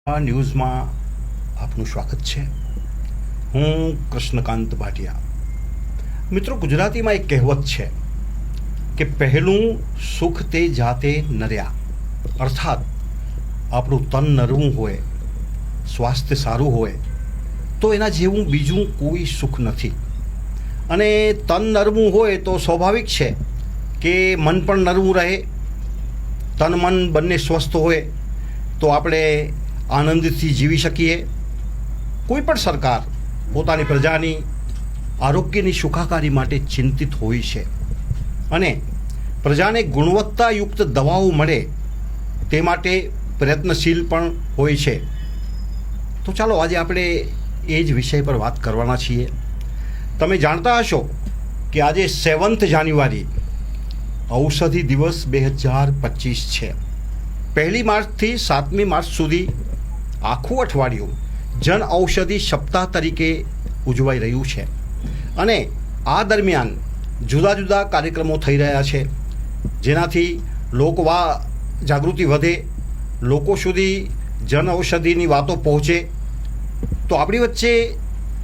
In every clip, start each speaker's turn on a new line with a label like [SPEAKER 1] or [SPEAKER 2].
[SPEAKER 1] આ ન્યૂઝમાં આપનું સ્વાગત છે. હું કૃષ્ણકાંત ભાટિયા. મિત્રો, ગુજરાતીમાં એક કહેવત છે કે પહેલું સુખ તે જાતે નર્યા, અર્થાત આપણું તન નરવું હોય, સ્વાસ્થ્ય સારું હોય તો એના જેવું બીજું કોઈ સુખ નથી. અને તન નરવું હોય તો સ્વાભાવિક છે કે મન પણ નરવું રહે. તન મન બંને સ્વસ્થ હોય તો આપણે આનંદથી જીવી શકીએ. કોઈ પણ સરકાર પોતાની પ્રજાની આરોગ્યની સુખાકારી માટે ચિંતિત હોય છે અને પ્રજાને ગુણવત્તાયુક્ત દવાઓ મળે તે માટે પ્રયત્નશીલ પણ હોય છે. તો ચાલો આજે આપણે એ જ વિષય પર વાત કરવાના છીએ. તમે જાણતા હશો કે આજે 7 જાન્યુઆરી ઔષધિ દિવસ 2025 છે. 1 માર્ચથી 7મી માર્ચ સુધી આખું અઠવાડિયું જન ઔષધિ સપ્તાહ તરીકે ઉજવાઈ રહ્યું છે અને આ દરમિયાન જુદા જુદા કાર્યક્રમો થઈ રહ્યા છે જેનાથી જાગૃતિ વધે, લોકો સુધી જન ઔષધિની વાતો પહોંચે. તો આપણી વચ્ચે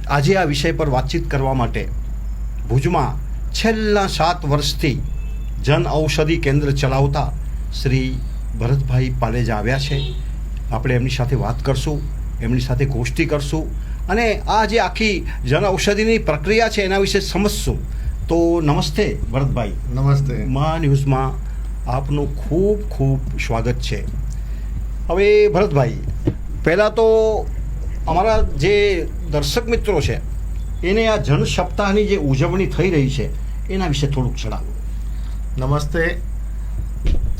[SPEAKER 1] આજે આ વિષય પર વાતચીત કરવા માટે ભુજમાં છેલ્લા 7 વર્ષથી જન ઔષધિ કેન્દ્ર ચલાવતા શ્રી ભરતભાઈ પાલેજા આવ્યા છે. આપણે એમની સાથે વાત કરશું, એમની સાથે ગોષ્ઠી કરશું અને આ જે આખી જન ઔષધિની પ્રક્રિયા છે એના વિશે સમજશું. તો નમસ્તે ભરતભાઈ.
[SPEAKER 2] નમસ્તે.
[SPEAKER 1] મા ન્યૂઝમાં આપનું ખૂબ ખૂબ સ્વાગત છે. હવે ભરતભાઈ, પહેલાં તો અમારા જે દર્શક મિત્રો છે એને આ જન સપ્તાહની જે ઉજવણી થઈ રહી છે એના વિશે થોડુંક જણાવો.
[SPEAKER 2] નમસ્તે.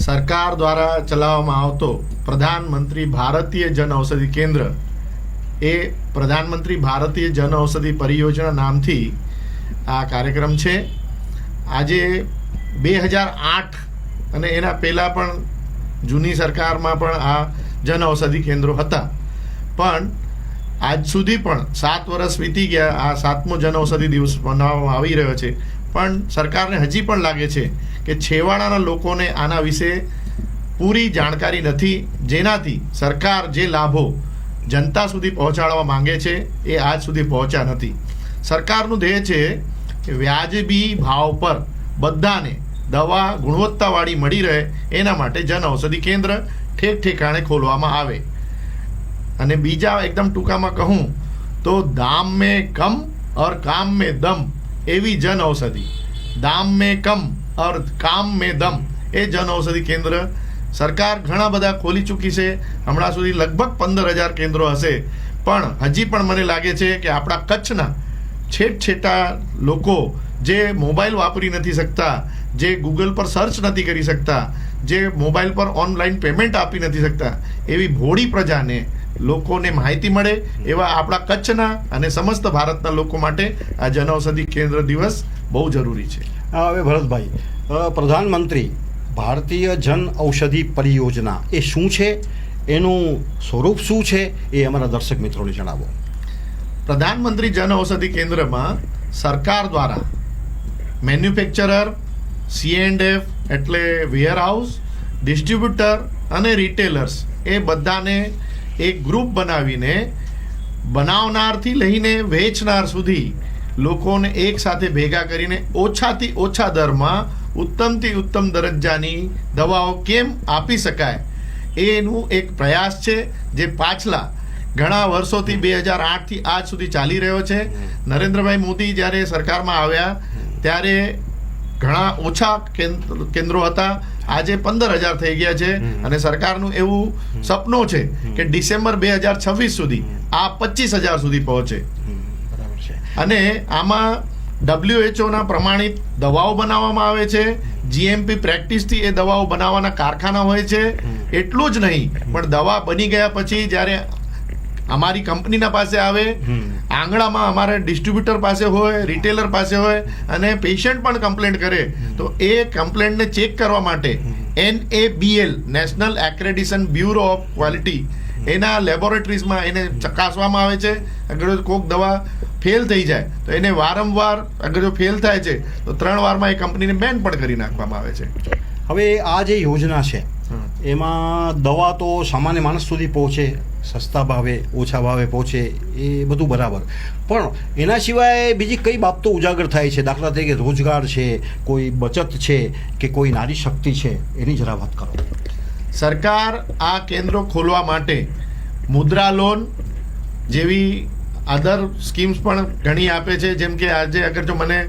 [SPEAKER 2] સરકાર દ્વારા ચલાવવામાં આવતો પ્રધાનમંત્રી ભારતીય જન ઔષધિ કેન્દ્ર એ પ્રધાનમંત્રી ભારતીય જન ઔષધિ પરિયોજના નામથી આ કાર્યક્રમ છે. આજે 2008 અને એના પહેલાં પણ જૂની સરકારમાં પણ આ જન ઔષધિ કેન્દ્રો હતા, પણ આજ સુધી પણ 7 વર્ષ વીતી ગયા. આ 7મો જન ઔષધિ દિવસ મનાવવામાં આવી રહ્યો છે, પણ સરકારને હજી પણ લાગે છે કે છેવાડાના લોકોને આના વિશે પૂરી જાણકારી નથી, જેનાથી સરકાર જે લાભો જનતા સુધી પહોંચાડવા માંગે છે એ આજ સુધી પહોંચ્યા નથી. સરકારનું ધ્યેય છે કે વ્યાજબી ભાવ પર બધાને દવા ગુણવત્તાવાળી મળી રહે, એના માટે જન ઔષધિ કેન્દ્ર ઠેક ઠેકાણે ખોલવામાં આવે. અને બીજા એકદમ ટૂંકામાં કહું તો દામ મેં કમ और काम में दम એવી જન ઔષધિ, દામ મેં કમ और કામ મેં દમ એ જન ઔષધિ કેન્દ્ર સરકાર ઘણા બધા ખોલી ચૂકી છે. હમણાં સુધી લગભગ 15,000 કેન્દ્રો હશે, પણ હજી પણ મને લાગે છે કે આપણા કચ્છના છેટા લોકો જે મોબાઈલ વાપરી નથી શકતા, જે ગૂગલ પર સર્ચ નથી કરી શકતા, જે મોબાઈલ પર ઓનલાઈન પેમેન્ટ આપી નથી શકતા, એવી ભોળી પ્રજાને લોકોને માહિતી મળે એવા આપણા કચ્છના અને સમસ્ત ભારતના લોકો માટે આ જન ઔષધિ કેન્દ્ર દિવસ બહુ જરૂરી છે.
[SPEAKER 1] હવે ભરતભાઈ, પ્રધાનમંત્રી ભારતીય જન ઔષધિ પરિયોજના એ શું છે, એનું સ્વરૂપ શું છે, એ અમારા દર્શક મિત્રોને જણાવો.
[SPEAKER 2] પ્રધાનમંત્રી જન ઔષધિ કેન્દ્રમાં સરકાર દ્વારા મેન્યુફેક્ચરર, C&F એટલે વેરહાઉસ, ડિસ્ટ્રીબ્યુટર અને રિટેલર્સ એ બધાને એક ગ્રુપ બનાવીને બનાવનારથી લઈને વેચનાર સુધી લોકોને એક સાથે ભેગા કરીને ઓછાથી ઓછા દરમાં ઉત્તમથી ઉત્તમ દરજ્જાની દવાઓ કેમ આપી શકાય એનું એક પ્રયાસ છે, જે પાછલા ઘણા વર્ષોથી 2008થી આજ સુધી ચાલી રહ્યો છે. નરેન્દ્રભાઈ મોદી જ્યારે સરકારમાં આવ્યા ત્યારે ઘણા ઓછા કેન્દ્રો હતા, આજે 15,000 થઈ ગયા છે અને સરકારનું એવું સપનું છે કે ડિસેમ્બર 2026 સુધી આ 25,000 સુધી પહોંચે. અને આમાં WHO પ્રમાણિત દવાઓ બનાવવામાં આવે છે. GMP પ્રેક્ટિસથી એ દવાઓ બનાવવાના કારખાના હોય છે. એટલું જ નહીં, પણ દવા બની ગયા પછી જ્યારે અમારી કંપનીના પાસે આવે, આંગણામાં અમારા ડિસ્ટ્રીબ્યુટર પાસે હોય, રિટેલર પાસે હોય અને પેશન્ટ પણ કમ્પ્લેન્ટ કરે તો એ કમ્પ્લેન્ટને ચેક કરવા માટે NABL national accreditation bureau of quality એના લેબોરેટરીઝમાં એને ચકાસવામાં આવે છે. અગર કોઈક દવા ફેલ થઈ જાય તો એને વારંવાર, અગર જો ફેલ થાય છે તો 3 વારમાં એ કંપનીને બેન પણ કરી નાખવામાં આવે છે.
[SPEAKER 1] હવે આ જે યોજના છે એમાં દવા તો સામાન્ય માણસ સુધી પહોંચે, સસ્તા ભાવે ઓછા ભાવે પહોંચે એ બધું બરાબર, પણ એના સિવાય બીજી કઈ બાબતો ઉજાગર થાય છે? દાખલા તરીકે રોજગાર છે, કોઈ બચત છે, કે કોઈ નારી શક્તિ છે, એની જરા વાત કરો.
[SPEAKER 2] સરકાર આ કેન્દ્રો ખોલવા માટે મુદ્રા લોન જેવી અધર સ્કીમ્સ પણ ઘણી આપે છે. જેમ કે આજે અગર જો મને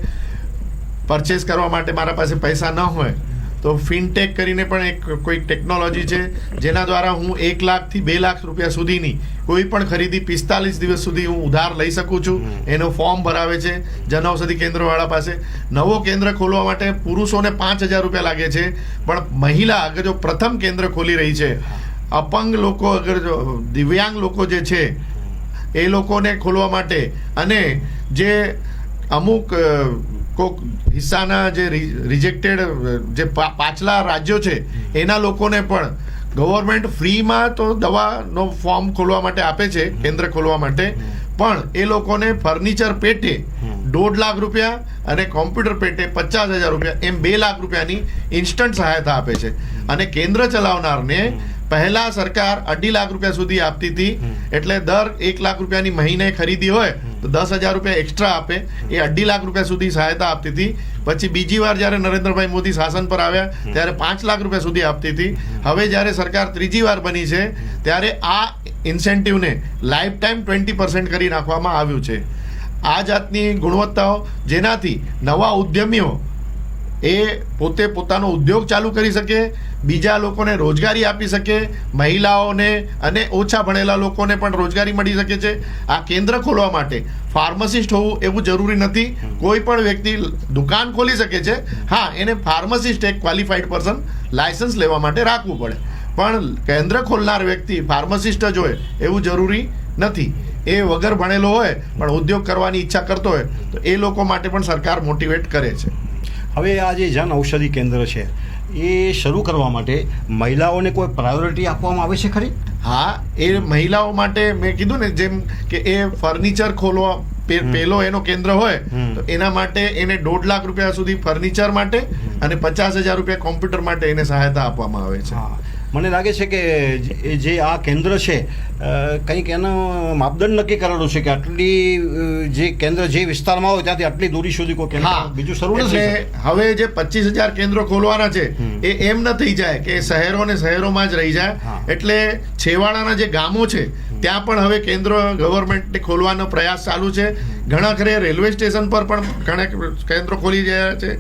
[SPEAKER 2] પરચેસ કરવા માટે મારા પાસે પૈસા ન હોય તો ફિનટેક કરીને પણ એક કોઈ ટેકનોલોજી છે જેના દ્વારા હું 1 લાખથી 2 લાખ રૂપિયા સુધીની કોઈ પણ ખરીદી 45 દિવસ સુધી હું ઉધાર લઈ શકું છું. એનું ફોર્મ ભરાવે છે જનઔષધિ કેન્દ્રવાળા પાસે. નવો કેન્દ્ર ખોલવા માટે પુરુષોને 5,000 રૂપિયા લાગે છે, પણ મહિલા અગર જો પ્રથમ કેન્દ્ર ખોલી રહી છે, અપંગ લોકો અગર જો દિવ્યાંગ લોકો જે છે એ લોકોને ખોલવા માટે, અને જે અમુક કોક હિસ્સાના જે રિજેક્ટેડ જે પાછલા રાજ્યો છે એના લોકોને પણ ગવર્મેન્ટ ફ્રીમાં તો દવાનો ફોર્મ ખોલવા માટે આપે છે, કેન્દ્ર ખોલવા માટે, પણ એ લોકોને ફર્નિચર પેટે 1.5 લાખ રૂપિયા અને કોમ્પ્યુટર પેટે 50,000 રૂપિયા એમ 2 લાખ રૂપિયાની ઇન્સ્ટન્ટ સહાયતા આપે છે. અને કેન્દ્ર ચલાવનારને પહેલા સરકાર 2.5 લાખ રૂપિયા સુધી આપતી હતી, એટલે દર 1 લાખ રૂપિયાની મહિને ખરીદી હોય તો 10,000 રૂપિયા એક્સ્ટ્રા આપે, એ 2.5 લાખ રૂપિયા સુધી સહાયતા આપતી હતી. પછી બીજી વાર જ્યારે નરેન્દ્રભાઈ મોદી શાસન પર આવ્યા ત્યારે 5 લાખ રૂપિયા સુધી આપતી હતી. હવે જ્યારે સરકાર ત્રીજી વાર બની છે ત્યારે આ ઇન્સેન્ટિવને લાઈફ ટાઈમ 20% કરી નાખવામાં આવ્યું છે. આ જાતની ગુણવત્તાઓ જેનાથી નવા ઉદ્યમીઓ એ પોતે પોતાનો ઉદ્યોગ ચાલુ કરી શકે, બીજા લોકોને રોજગારી આપી શકે, મહિલાઓને અને ઓછા ભણેલા લોકોને પણ રોજગારી મળી શકે છે. આ કેન્દ્ર ખોલવા માટે ફાર્માસિસ્ટ હોવું એવું જરૂરી નથી. કોઈ પણ વ્યક્તિ દુકાન ખોલી શકે છે. હા, એને ફાર્માસિસ્ટ એક ક્વોલિફાઈડ પર્સન લાયસન્સ લેવા માટે રાખવું પડે, પણ કેન્દ્ર ખોલનાર વ્યક્તિ ફાર્માસિસ્ટ જ હોય એવું જરૂરી નથી. એ વગર ભણેલો હોય પણ ઉદ્યોગ કરવાની ઈચ્છા કરતો હોય તો એ લોકો માટે પણ સરકાર મોટિવેટ કરે છે.
[SPEAKER 1] હવે આ જે જન ઔષધિ કેન્દ્ર છે એ શરૂ કરવા માટે મહિલાઓને કોઈ પ્રાયોરિટી આપવામાં આવે છે ખરી?
[SPEAKER 2] હા, એ મહિલાઓ માટે મેં કીધું ને, જેમ કે એ ફર્નિચર ખોલવા પહેલો એનો કેન્દ્ર હોય તો એના માટે એને 1.5 લાખ રૂપિયા સુધી ફર્નિચર માટે અને 50,000 રૂપિયા કોમ્પ્યુટર માટે એને સહાયતા આપવામાં આવે છે.
[SPEAKER 1] મને લાગે છે કે જે આ કેન્દ્ર છે કંઈક એનો માપદંડ નક્કી કરેલું છે કે આટલી જે કેન્દ્ર જે વિસ્તારમાં હોય ત્યાંથી આટલી દૂરી સુધી કોઈ કેન્દ્ર બીજું શરૂ નથી.
[SPEAKER 2] હવે જે 25,000 કેન્દ્રો ખોલવાના છે એ એમ ન થઈ જાય કે શહેરો ને શહેરોમાં જ રહી જાય. એટલે છેવાડાના જે ગામો છે ત્યાં પણ હવે કેન્દ્ર ગવર્મેન્ટને ખોલવાનો પ્રયાસ ચાલુ છે. ઘણા ખરે રેલવે સ્ટેશન પર પણ ઘણા કેન્દ્રો ખોલી રહ્યા છે.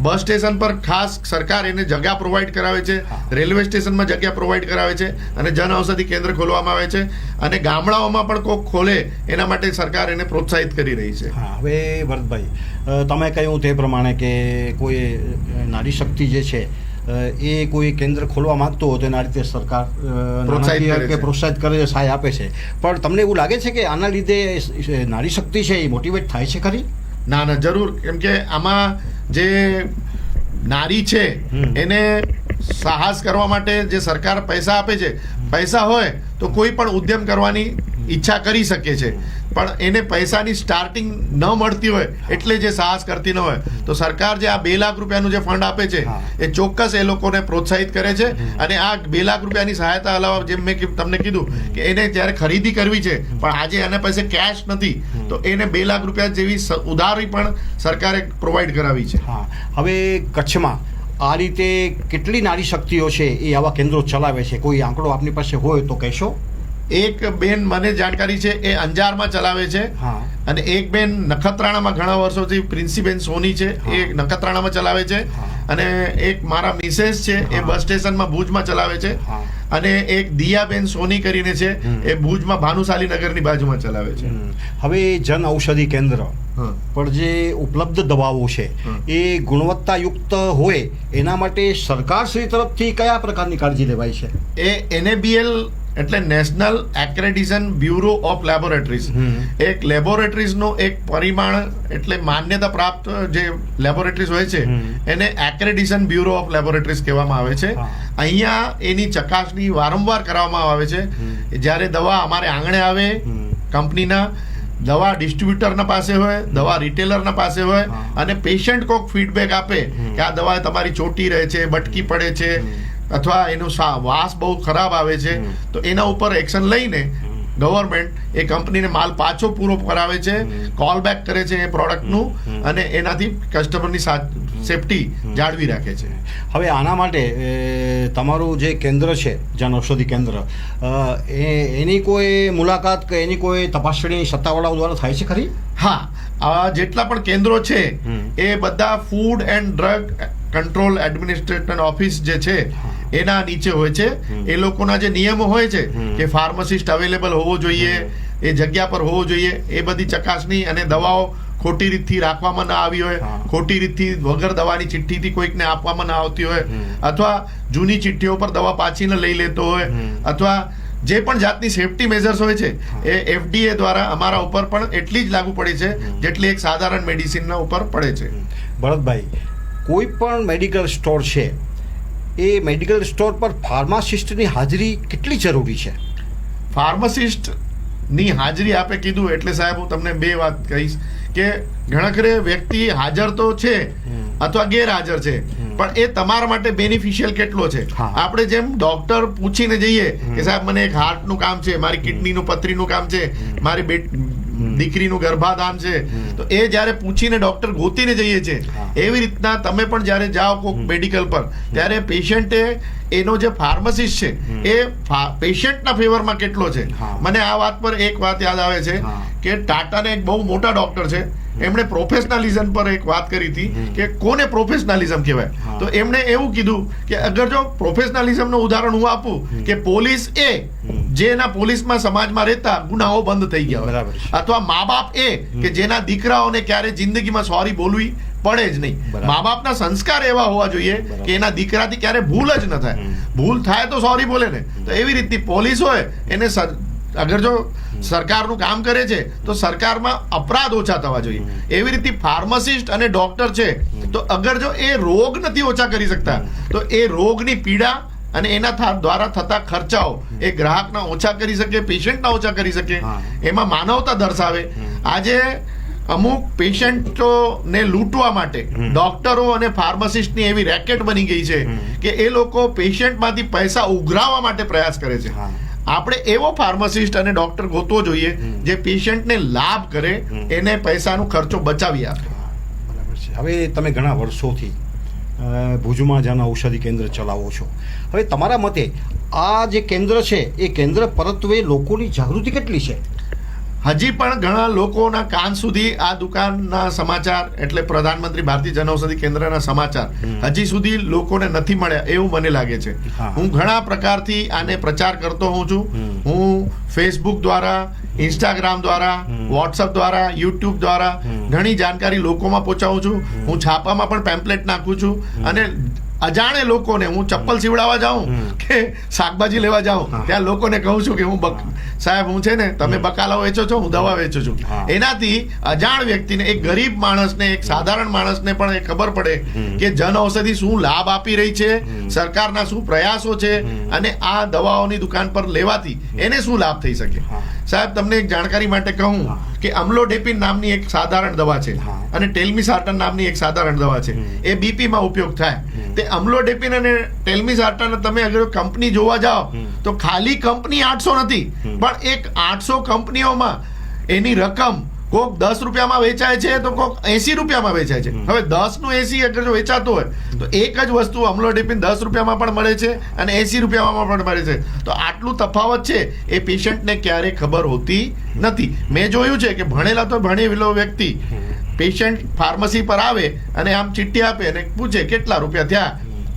[SPEAKER 2] બસ સ્ટેશન પર ખાસ સરકાર એને જગ્યા પ્રોવાઈડ કરાવે છે, રેલવે સ્ટેશનમાં જગ્યા પ્રોવાઈડ કરાવે છે અને જન ઔષધિ કેન્દ્ર ખોલવામાં આવે છે. અને ગામડાઓમાં પણ કોઈ ખોલે એના માટે સરકાર એને પ્રોત્સાહિત કરી રહી છે.
[SPEAKER 1] હવે ભરતભાઈ, તમે કહ્યું તે પ્રમાણે કે કોઈ નારી શક્તિ જે છે એ કોઈ કેન્દ્ર ખોલવા માંગતો હોય તો એના રીતે સરકાર પ્રોત્સાહિત કરે છે, સહાય આપે છે. પણ તમને એવું લાગે છે કે આના લીધે નારી શક્તિ છે એ મોટિવેટ થાય છે ખરી?
[SPEAKER 2] ના, જરૂર. કેમ કે આમાં જે નારી છે એને સાહસ કરવા માટે જે સરકાર પૈસા આપે છે, પૈસા હોય તો કોઈ પણ ઉદ્યમ કરવાની ઈચ્છા કરી શકે છે, પણ એને પૈસાની સ્ટાર્ટિંગ ન મળતી હોય એટલે જે સાહસ કરતી ન હોય તો સરકાર જે આ 2 લાખ રૂપિયાનું જે ફંડ આપે છે એ ચોક્કસ એ લોકોને પ્રોત્સાહિત કરે છે. અને આ 2 લાખ રૂપિયાની સહાયતા અલાવા જેમ મેં તમને કીધું કે એને જ્યારે ખરીદી કરવી છે પણ આજે એના પાસે કેશ નથી તો એને 2 લાખ રૂપિયા જેવી ઉધારી પણ સરકારે પ્રોવાઈડ કરાવી છે.
[SPEAKER 1] હવે કચ્છમાં આ રીતે કેટલી નારી શક્તિઓ છે એ આવા કેન્દ્રો ચલાવે છે? કોઈ આંકડો આપની પાસે હોય તો કહેશો?
[SPEAKER 2] એક બેન મને જાણકારી છે એ અંજારમાં ચલાવે છે, અને એક બેન નખત્રાણામાં ઘણા વર્ષોથી પ્રિન્સીબેન સોની છે એ નખત્રાણામાં ચલાવે છે, અને એક મારા મિસેસ છે એ બસ સ્ટેશનમાં ભુજમાં ચલાવે છે, અને એક દિયાબેન સોની કરીને છે એ ભુજમાં ભાનુશાલી નગરની બાજુમાં ચલાવે છે.
[SPEAKER 1] હવે જન ઔષધિ કેન્દ્ર પણ જે ઉપલબ્ધ દવાઓ છે એ ગુણવત્તાયુક્ત હોય એના માટે સરકારશ્રી તરફથી કયા પ્રકારની કાળજી લેવાય છે?
[SPEAKER 2] એ NABL એટલે national accreditation bureau of laboratories, એક લેબોરેટરીઝનો એક પરિમાણ એટલે માન્યતા પ્રાપ્ત જે લેબોરેટરીઝ હોય છે એને એક્રેડિશન બ્યુરો ઓફ લેબોરેટરીઝ કહેવામાં આવે છે. અહીંયા એની ચકાસણી વારંવાર કરવામાં આવે છે. જ્યારે દવા અમારે આંગણે આવે કંપનીના, દવા ડિસ્ટ્રીબ્યુટરના પાસે હોય, દવા રિટેલરના પાસે હોય, અને પેશન્ટ કોઈક ફીડબેક આપે કે આ દવા તમારી ચોટી રહે છે, બટકી પડે છે, અથવા એનો વાસ બહુ ખરાબ આવે છે, તો એના ઉપર એક્શન લઈને ગવર્મેન્ટ એ કંપનીને માલ પાછો પૂરો કરાવે છે, કોલ બેક કરે છે એ પ્રોડક્ટનું, અને એનાથી કસ્ટમરની સેફટી જાળવી રાખે છે.
[SPEAKER 1] હવે આના માટે તમારું જે કેન્દ્ર છે જન ઔષધિ કેન્દ્ર, એની કોઈ મુલાકાત કે એની કોઈ તપાસણી સત્તાવાળાઓ દ્વારા થાય છે ખરી?
[SPEAKER 2] હા, આ જેટલા પણ કેન્દ્રો છે એ બધા food and drug control administration office જે છે એના નીચે હોય છે. એ લોકોના જે નિયમો હોય છે કે ફાર્માસિસ્ટ અવેલેબલ હોવો જોઈએ, એ જગ્યા પર હોવો જોઈએ, એ બધી ચકાસણી, અને દવાઓ ખોટી રીતથી રાખવામાં ના આવી હોય, ખોટી રીતથી વગર દવાની ચિઠ્ઠીથી કોઈકને આપવામાં ના આવતી હોય, અથવા જૂની ચિઠ્ઠીઓ પર દવા પાછી ન લઈ લેતો હોય, અથવા જે પણ જાતની સેફટી મેઝર્સ હોય છે એ FDA દ્વારા અમારા ઉપર પણ એટલી જ લાગુ પડે છે જેટલી એક સાધારણ મેડિસિનના ઉપર પડે છે.
[SPEAKER 1] ભરતભાઈ, કોઈ પણ મેડિકલ સ્ટોર છે, એ મેડિકલ સ્ટોર પર ફાર્માસિસ્ટની હાજરી કેટલી જરૂરી છે?
[SPEAKER 2] ફાર્માસિસ્ટની હાજરી આપે કીધું એટલે સાહેબ હું તમને બે વાત કહીશ કે ઘણાખરે વ્યક્તિ હાજર તો છે અથવા ગેરહાજર છે, પણ એ તમારા માટે બેનિફિશિયલ કેટલો છે. આપણે જેમ ડોક્ટર પૂછીને જઈએ કે સાહેબ મને એક હાર્ટનું કામ છે, મારી કિડનીનું પથરીનું કામ છે, મારી દીકરીનું ગર્ભાધાન છે, તો એ જ્યારે પૂછીને ડોક્ટર ગોતીને જઈએ છે, એવી રીતના તમે પણ જ્યારે જાઓ કોઈક મેડિકલ પર, ત્યારે પેશન્ટે એનો જે ફાર્માસિસ્ટ છે એ પેશન્ટના ફેવરમાં કેટલો છે. મને આ વાત પર એક વાત યાદ આવે છે કે ટાટાને એક બહુ મોટા ડોક્ટર છે, એમણે પ્રોફેશનલિઝમ પર એક વાત કરી હતી કે કોને પ્રોફેશનલિઝમ કહેવાય. તો એમણે એવું કીધું કે અગર જો પ્રોફેશનલિઝમનું ઉદાહરણ હું આપું કે પોલીસ એ જેના પોલીસમાં સમાજમાં રહેતા ગુનાઓ બંધ થઈ ગયા હોય, અથવા મા બાપ એ કે જેના દીકરાઓને ક્યારે જિંદગીમાં સોરી બોલવી પડે જ નહીં. મા બાપના સંસ્કાર એવા હોવા જોઈએ કે એના દીકરાથી ક્યારે ભૂલ જ ન થાય, ભૂલ થાય તો સોરી બોલે ને. તો એવી રીતની પોલીસ હોય એને અગર જો સરકારનું કામ કરે છે તો સરકારમાં અપરાધ ઓછા થવા જોઈએ. એવી રીતે ફાર્માસિસ્ટ અને ડોક્ટર છે, તો અગર જો એ રોગ નથી ઓછા કરી શકતા તો એ રોગની પીડા અને એના દ્વારા થતા ખર્ચાઓ એ ગ્રાહકના ઓછા કરી શકે, પેશન્ટના ઓછા કરી શકે, એમાં માનવતા દર્શાવે. આજે અમુક પેશન્ટોને લૂંટવા માટે ડોક્ટરો અને ફાર્માસિસ્ટની એવી રેકેટ બની ગઈ છે કે એ લોકો પેશન્ટમાંથી પૈસા ઉઘરાવવા માટે પ્રયાસ કરે છે. આપણે એવો ફાર્માસિસ્ટ અને ડોક્ટર ગોતવો જોઈએ જે પેશન્ટને લાભ કરે, એને પૈસાનો ખર્ચો બચાવી આપે.
[SPEAKER 1] બરાબર છે. હવે તમે ઘણા વર્ષોથી ભુજમાં જન ઔષધિ કેન્દ્ર ચલાવો છો. હવે તમારા મતે આ જે કેન્દ્ર છે એ કેન્દ્ર પરત્વે લોકોની જાગૃતિ કેટલી છે?
[SPEAKER 2] હજી પણ ઘણા લોકોના કાન સુધી આ દુકાનના સમાચાર એટલે પ્રધાનમંત્રી ભારતીય જનઔષધિ કેન્દ્રના સમાચાર હજી સુધી લોકોને નથી મળ્યા એવું મને લાગે છે. હું ઘણા પ્રકારથી આને પ્રચાર કરતો હોઉં છું. હું ફેસબુક દ્વારા, ઇન્સ્ટાગ્રામ દ્વારા, વોટ્સઅપ દ્વારા, યુટ્યુબ દ્વારા ઘણી જાણકારી લોકોમાં પહોંચાડું છું. હું છાપામાં પણ પેમ્પલેટ નાખું છું, અને અજાણે લોકોને હું ચપ્પલ સીવડાવવા જાઉં કે શાકભાજી લેવા જાઉં ત્યાં લોકોને કહું છું કે હું સાહેબ હું છે ને તમે બકાલા વેચો છો, હું દવા વેચું છું. એનાથી અજાણ વ્યક્તિને, એક ગરીબ માણસને, એક સાધારણ માણસને પણ એ ખબર પડે કે જન ઔષધિ શું લાભ આપી રહી છે, સરકારના શું પ્રયાસો છે, અને આ દવાઓની દુકાન પર લેવાથી એને શું લાભ થઈ શકે. સાહેબ તમને એક જાણકારી માટે કહું કે અમ્લોડેપિન નામની એક સાધારણ દવા છે અને ટેલ્મિસાર્ટન નામની એક સાધારણ દવા છે. એ બીપીમાં ઉપયોગ થાય. તે અમ્લોડેપિન અને ટેલ્મિસાર્ટન તમે અગર કંપની જોવા જાઓ તો ખાલી કંપની 800 નથી, પણ એક 800 કંપનીઓમાં એની રકમ કોક 10 રૂપિયામાં વેચાય છે તો કોક 80 રૂપિયામાં વેચાય છે. હવે 10 નું 80 અગર જો વેચાતું હોય તો એક જ વસ્તુ અમ્લોડેપિન 10 રૂપિયામાં પણ મળે છે અને 80 રૂપિયામાં પણ મળે છે. તો આટલું તફાવત છે એ પેશન્ટને ક્યારેય ખબર હોતી નથી. મેં જોયું છે કે ભણેલા તો ભણેલો વ્યક્તિ પેશન્ટ ફાર્મસી પર આવે અને આમ ચિઠ્ઠી આપે અને પૂછે કેટલા રૂપિયા થયા,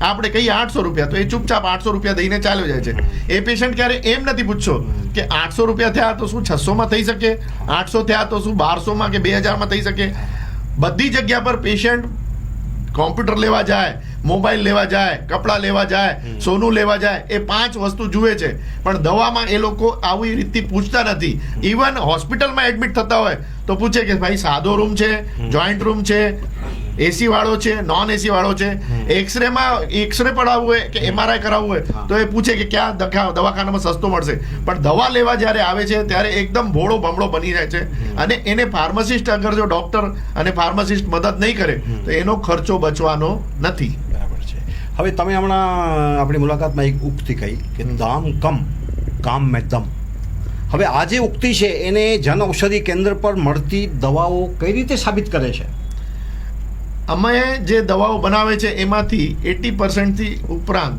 [SPEAKER 2] આપણે કહીએ 800 રૂપિયા, તો એ ચૂપચાપ 800 રૂપિયા દઈને ચાલ્યો જાય છે. એ પેશન્ટ ક્યારે એમ નથી પૂછતો કે 800 રૂપિયા થયા તો શું 600 માં થઈ શકે, 800 થયા તો શું 1200 માં કે 2000 માં થઈ શકે. બધી જગ્યા પર પેશન્ટ કોમ્પ્યુટર લેવા જાય, મોબાઈલ લેવા જાય, કપડાં લેવા જાય, સોનું લેવા જાય, એ 5 વસ્તુ જુએ છે, પણ દવામાં એ લોકો આવી રીતે પૂછતા નથી. ઇવન હોસ્પિટલમાં એડમિટ થતા હોય તો પૂછે કે ભાઈ સાદો રૂમ છે, જોઈન્ટ રૂમ છે, એસી વાળો છે, નોન એસી વાળો છે. એક્સરે પડાવવું હોય કે MRI કરાવવું હોય તો એ પૂછે કે ક્યાં દવાખાનામાં સસ્તો મળશે. પણ દવા લેવા જ્યારે આવે છે ત્યારે એકદમ ભોળો ભમડો બની જાય છે, અને એને ફાર્માસિસ્ટ અગર જો ડોક્ટર અને ફાર્માસિસ્ટ મદદ નહીં કરે તો એનો ખર્ચો બચવાનો નથી.
[SPEAKER 1] બરાબર છે. હવે તમે હમણાં આપણી મુલાકાતમાં એક ઉક્તિ કહી કે દામ કમ કામ મેં દમ. હવે આ જે ઉક્તિ છે એને જન ઔષધિ કેન્દ્ર પર મળતી દવાઓ કઈ રીતે સાબિત કરે છે?
[SPEAKER 2] અમે જે દવાઓ બનાવે છે એમાંથી 80%થી ઉપરાંત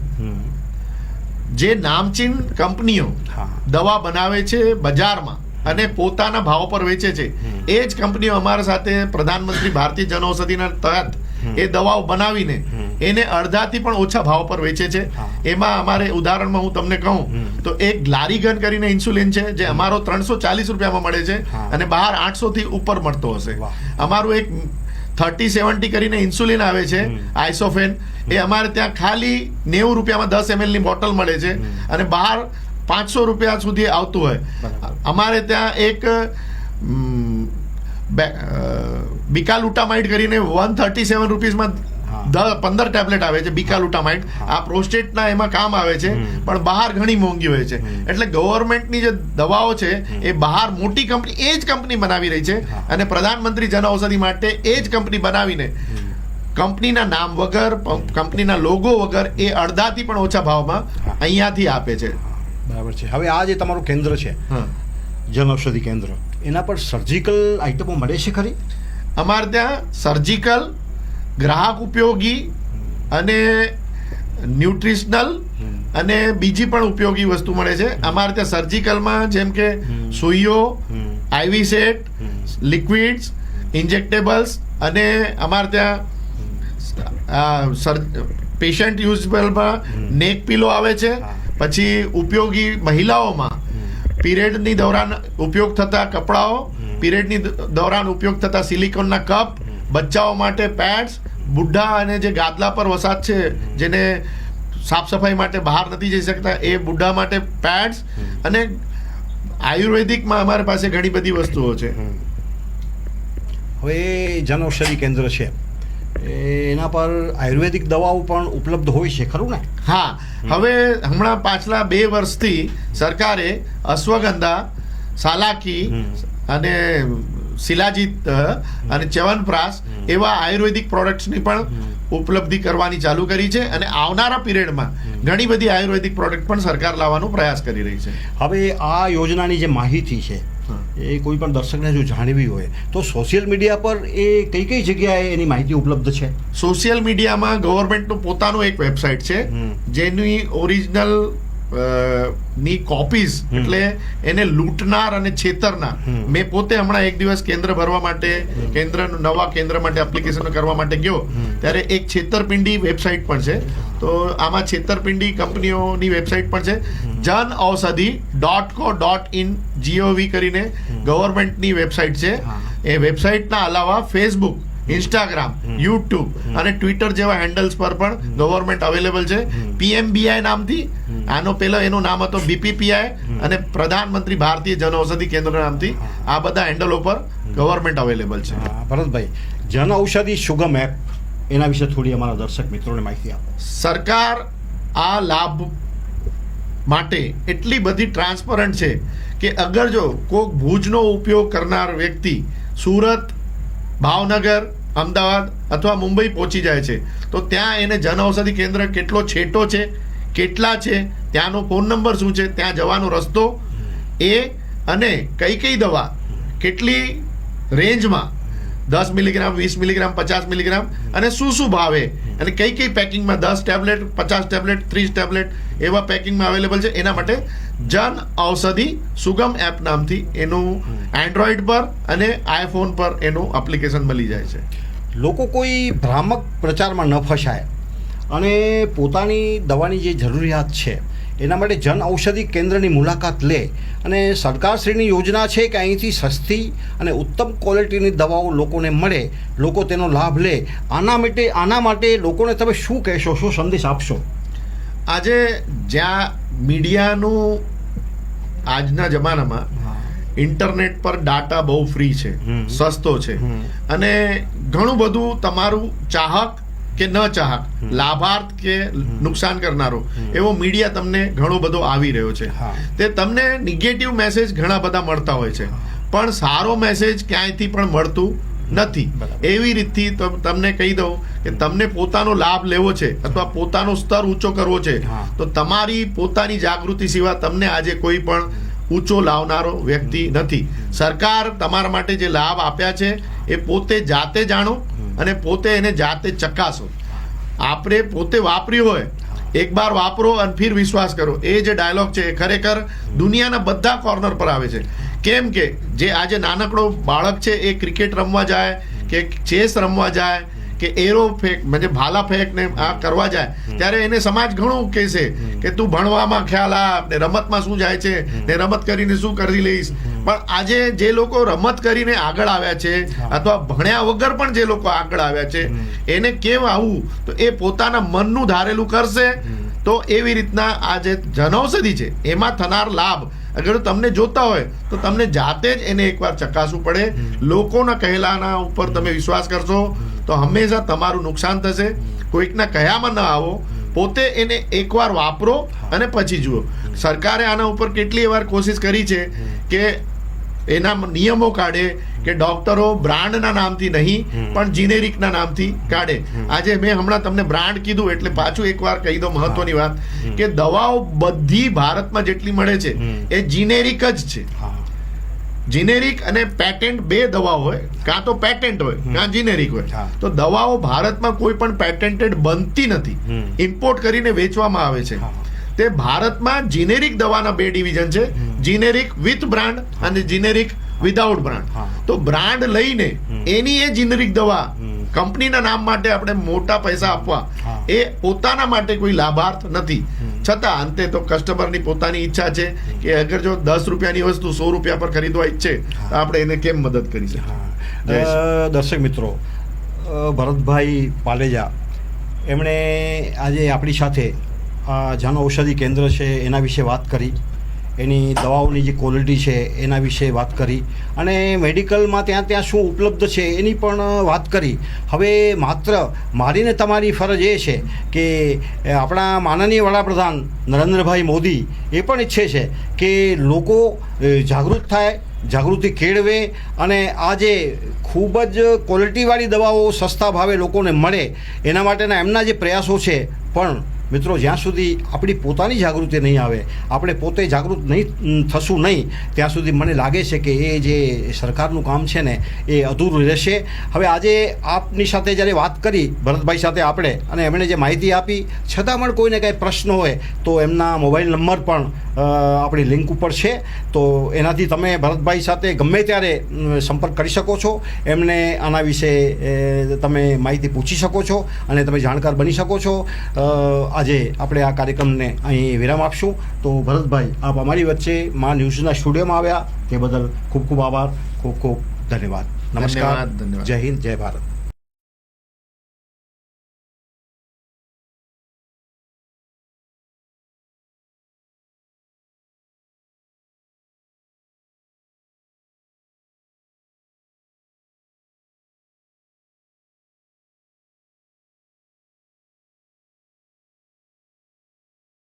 [SPEAKER 2] જે નામચીન કંપનીઓ
[SPEAKER 1] હા.
[SPEAKER 2] દવા બનાવે છે બજારમાં અને પોતાના ભાવ પર વેચે છે, એ જ કંપનીઓ અમારા સાથે પ્રધાનમંત્રી ભારતીય જનઔષધિના તહત એ દવાઓ બનાવીને એને અડધાથી પણ ઓછા ભાવ પર વેચે છે. એમાં અમારે ઉદાહરણમાં હું તમને કહું તો એક ગ્લારીગન કરીને ઇન્સ્યુલિન છે જે અમારો 340 રૂપિયામાં મળે છે અને બહાર 800 થી ઉપર મળતો હશે. અમારું એક 3070 કરીને ઇન્સ્યુલિન આવે છે આઇસોફેન, એ અમારે ત્યાં ખાલી 90 રૂપિયામાં 10 ml ની બોટલ મળે છે અને બહાર 500 રૂપિયા સુધી આવતું હોય. અમારે ત્યાં એક બિકાલુટામાઇડ કરીને 137 રૂપીસમાં 15 ટેબ્લેટ આવે છે. બિકાલુટામાઇડ આ પ્રોસ્ટેટના એમાં કામ આવે છે, પણ બહાર ઘણી મોંઘી હોય છે. એટલે ગવર્મેન્ટની જે દવાઓ છે એ બહાર મોટી કંપની એ જ કંપની બનાવી રહી છે અને પ્રધાનમંત્રી જન ઔષધિ માટે એ જ કંપની બનાવીને કંપનીના નામ વગર, કંપનીના લોગો વગર એ અડધાથી પણ ઓછા ભાવમાં અહીંયાથી આપે છે.
[SPEAKER 1] બરાબર છે. હવે આ જે તમારું કેન્દ્ર છે જન ઔષધિ કેન્દ્ર, એના પર સર્જિકલ આઇટમો મળે છે ખરી?
[SPEAKER 2] અમારે ત્યાં સર્જિકલ, ગ્રાહક ઉપયોગી અને ન્યુટ્રિશનલ અને બીજી પણ ઉપયોગી વસ્તુ મળે છે. અમારે ત્યાં સર્જિકલમાં જેમ કે સુઈઓ, આઈવી સેટ, લિક્વિડ્સ, ઇન્જેક્ટેબલ્સ અને અમારે ત્યાં પેશન્ટ યુઝેબલમાં નેક પિલો આવે છે. પછી ઉપયોગી મહિલાઓમાં પીરિયડની દોરાન ઉપયોગ થતા કપડાઓ, પીરિયડની દોરાન ઉપયોગ થતા સિલિકોનના કપ, બચ્ચાઓ માટે પેડ્સ, બુઢા અને જે ગાદલા પર વસાત છે જેને સાફ સફાઈ માટે બહાર નથી જઈ શકતા એ બુઢા માટે પેડ્સ, અને આયુર્વેદિકમાં અમારી પાસે ઘણી બધી વસ્તુઓ છે.
[SPEAKER 1] હવે જન ઔષધિ કેન્દ્ર છે એના પર આયુર્વેદિક દવાઓ પણ ઉપલબ્ધ હોય છે ખરું ને?
[SPEAKER 2] હા, હવે હમણાં પાછલા 2 વર્ષથી સરકારે અશ્વગંધા, સાલાકી અને શિલાજીત અને ચ્યવનપ્રાશ એવા આયુર્વેદિક પ્રોડક્ટ્સની પણ ઉપલબ્ધિ કરવાની ચાલુ કરી છે અને આવનારા પીરિયડમાં ઘણી બધી આયુર્વેદિક પ્રોડક્ટ પણ સરકાર લાવવાનો પ્રયાસ કરી રહી છે.
[SPEAKER 1] હવે આ યોજનાની જે માહિતી છે એ કોઈ પણ દર્શકને જો જાણવી હોય તો સોશિયલ મીડિયા પર એ કઈ કઈ જગ્યાએ એની માહિતી ઉપલબ્ધ છે?
[SPEAKER 2] સોશિયલ મીડિયામાં ગવર્મેન્ટનું પોતાનું એક વેબસાઇટ છે જેની ઓરિજિનલ ની કોપીઝ, એટલે એને લૂંટનાર અને છેતરનાર, મેં પોતે હમણાં એક દિવસ કેન્દ્ર ભરવા માટે, નવા કેન્દ્ર માટે એપ્લિકેશન કરવા માટે ગયો ત્યારે એક છેતરપિંડી વેબસાઇટ પણ છે. તો આમાં છેતરપિંડી કંપનીઓની વેબસાઇટ પણ છે. janaushadhi.co.in gov કરીને ગવર્મેન્ટની વેબસાઇટ છે. એ વેબસાઇટના અલાવા ફેસબુક, ઇન્સ્ટાગ્રામ, યુટ્યુબ અને ટ્વિટર જેવા હેન્ડલ્સ પર પણ ગવર્મેન્ટ અવેલેબલ છે. પીએમબીઆઈ નામથી, આનો પહેલો એનું નામ હતો બીપીપીઆઈ, અને પ્રધાનમંત્રી ભારતીય જન ઔષધિ કેન્દ્ર નામથી આ બધા હેન્ડલો પર ગવર્મેન્ટ અવેલેબલ છે.
[SPEAKER 1] ભરતભાઈ, જન ઔષધિ સુગમ એપ એના વિશે થોડી અમારા દર્શક મિત્રોને માહિતી આપો.
[SPEAKER 2] સરકાર આ લાભ માટે એટલી બધી ટ્રાન્સપરન્ટ છે કે અગર જો કોઈક ભુજનો ઉપયોગ કરનાર વ્યક્તિ સુરત, ભાવનગર, અમદાવાદ અથવા મુંબઈ પહોંચી જાય છે તો ત્યાં એને જન ઔષધિ કેન્દ્ર કેટલો છેટો છે, કેટલા છે, ત્યાંનો ફોન નંબર શું છે, ત્યાં જવાનો રસ્તો, એ અને કઈ કઈ દવા કેટલી રેન્જમાં, 10 મિલીગ્રામ, 20 મિલીગ્રામ, 50 મિલીગ્રામ અને શું શું ભાવે, અને કઈ કઈ પેકિંગમાં 10 ટેબ્લેટ, 50 ટેબ્લેટ, 30 ટેબ્લેટ એવા પેકિંગમાં અવેલેબલ છે. એના માટે જન ઔષધિ સુગમ એપ નામથી એનું એન્ડ્રોઈડ પર અને આઈફોન પર એનું એપ્લિકેશન મળી જાય છે.
[SPEAKER 1] લોકો કોઈ ભ્રામક પ્રચારમાં ન ફસાય અને પોતાની દવાની જે જરૂરિયાત છે એના માટે જન ઔષધિ કેન્દ્રની મુલાકાત લે અને સરકારશ્રીની યોજના છે કે અહીંથી સસ્તી અને ઉત્તમ ક્વોલિટીની દવાઓ લોકોને મળે, લોકો તેનો લાભ લે. આના માટે લોકોને તમે શું કહેશો, શું સંદેશ આપશો?
[SPEAKER 2] આજે જ્યાં મીડિયાનું આજના જમાનામાં ઇન્ટરનેટ પર ડાટા બહુ ફ્રી છે, સસ્તો છે અને ઘણું બધું તમારું ચાહક કે ન ચાહક, લાભાર્થ કે નુકસાન કરનારો એવો મીડિયા તમને ઘણો બધો આવી રહ્યો છે. તે તમને નેગેટિવ મેસેજ ઘણા બધા મળતા હોય છે, પણ સારો મેસેજ ક્યાંયથી પણ મળતું નથી. એવી રીતથી તમને કહી દઉં કે તમને પોતાનો લાભ લેવો છે અથવા પોતાનો સ્તર ઊંચો કરવો છે તો તમારી પોતાની જાગૃતિ સિવાય તમને આજે કોઈ પણ ઊંચો લાવનારો વ્યક્તિ નથી. સરકાર તમારા માટે જે લાભ આપ્યા છે એ પોતે જાતે જાણો અને પોતે એને જાતે ચકાસો. આપણે પોતે વાપર્યું હોય, એક બાર વાપરો અને ફિર વિશ્વાસ કરો. એ જે ડાયલોગ છે એ ખરેખર દુનિયાના બધા કોર્નર પર આવે છે. કેમ કે જે આજે નાનકડો બાળક છે એ ક્રિકેટ રમવા જાય કે ચેસ રમવા જાય કે એરો ફેંક म्हणजे ભાલા ફેંક ને આ કરવા જાય, ત્યારે એને સમાજ ઘણું કહેશે કે તું ભણવામાં ખ્યાલ આપ ને રમતમાં શું જાય છે ને રમત કરીને શું કરી લઈશ. પણ આજે જે લોકો રમત કરીને આગળ આવ્યા છે અથવા ભણ્યા વગર પણ જે લોકો આગળ આવ્યા છે એને કેમ આવું, તો એ પોતાના મનનું ધારેલું કરશે. તો એવી રીતના આ જે જનૌષધિ છે એમાં થનાર લાભ અગર તમને જોતા હોય તો તમને જાતે જ એને એકવાર ચકાસવું પડે. લોકોના કહેલાના ઉપર તમે વિશ્વાસ કરશો તો હંમેશા તમારું નુકસાન થશે. કોઈકના કહેવામાં ન આવો, પોતે એને એકવાર વાપરો અને પછી જુઓ. સરકારે આના ઉપર કેટલી વાર કોશિશ કરી છે કે એના નિયમો કાઢે કે ડોક્ટરો બ્રાન્ડના નામથી નહીં પણ જીનેરિકના નામથી કાઢે. આજે મેં હમણાં તમને બ્રાન્ડ કીધું એટલે પાછું એકવાર કહી દો મહત્વની વાત કે દવાઓ બધી ભારતમાં જેટલી મળે છે એ જીનેરિક જ છે. જીનેરિક અને પેટેન્ટ બે દવાઓ હોય, કાં તો પેટેન્ટ હોય કાં જીનેરિક હોય. તો દવાઓ ભારતમાં કોઈ પણ પેટેન્ટેડ બનતી નથી, ઇમ્પોર્ટ કરીને વેચવામાં આવે છે. તે ભારતમાં જીનેરિક દવાના બે ડિવિઝન છે, જીનેરિક વિથ બ્રાન્ડ અને જીનેરિક વિધાઉટ બ્રાન્ડ. તો બ્રાન્ડ લઈને એની એ જીનેરિક દવા કંપનીના નામ માટે આપણે મોટા પૈસા આપવા એ પોતાના માટે કોઈ લાભાર્થ નથી. છતાં અંતે તો કસ્ટમરની પોતાની ઈચ્છા છે કે અગર જો 10 રૂપિયાની વસ્તુ 100 રૂપિયા પર ખરીદવા ઈચ્છે તો આપણે એને કેમ મદદ કરી શકીએ.
[SPEAKER 1] દર્શક મિત્રો, ભરતભાઈ પાલેજા એમણે આજે આપણી સાથે આ જન ઔષધિ કેન્દ્ર છે એના વિશે વાત કરી, એની દવાઓની જે ક્વોલિટી છે એના વિશે વાત કરી અને મેડિકલમાં ત્યાં શું ઉપલબ્ધ છે એની પણ વાત કરી. હવે માત્ર મારી ને તમારી ફરજ એ છે કે આપણા માનનીય વડાપ્રધાન નરેન્દ્રભાઈ મોદી એ પણ ઈચ્છે છે કે લોકો જાગૃત થાય, જાગૃતિ કેળવે અને આ જે ખૂબ જ ક્વોલિટીવાળી દવાઓ સસ્તા ભાવે લોકોને મળે એના માટેના એમના જે પ્રયાસો છે. પણ મિત્રો, જ્યાં સુધી આપણી પોતાની જાગૃતિ નહીં આવે, આપણે પોતે જાગૃત નહીં થશું નહીં, ત્યાં સુધી મને લાગે છે કે એ જે સરકારનું કામ છે ને એ અધૂરું રહેશે. હવે આજે આપની સાથે જ્યારે વાત કરી ભરતભાઈ સાથે આપણે અને એમણે જે માહિતી આપી, છતાં પણ કોઈને કાંઈ પ્રશ્ન હોય તો એમના મોબાઈલ નંબર પણ આપણી લિંક ઉપર છે. તો એનાથી તમે ભરતભાઈ સાથે ગમે ત્યારે સંપર્ક કરી શકો છો, એમને આના વિશે તમે માહિતી પૂછી શકો છો અને તમે જાણકાર બની શકો છો. આજે આપણે આ કાર્યક્રમને અહીં વિરામ આપશું. તો ભરતભાઈ, આપ અમારી વચ્ચે માં ન્યૂઝના સ્ટુડિયોમાં આવ્યા તે બદલ ખૂબ ખૂબ આભાર, ખૂબ ખૂબ ધન્યવાદ. નમસ્કાર, જય હિન્દ, જય ભારત.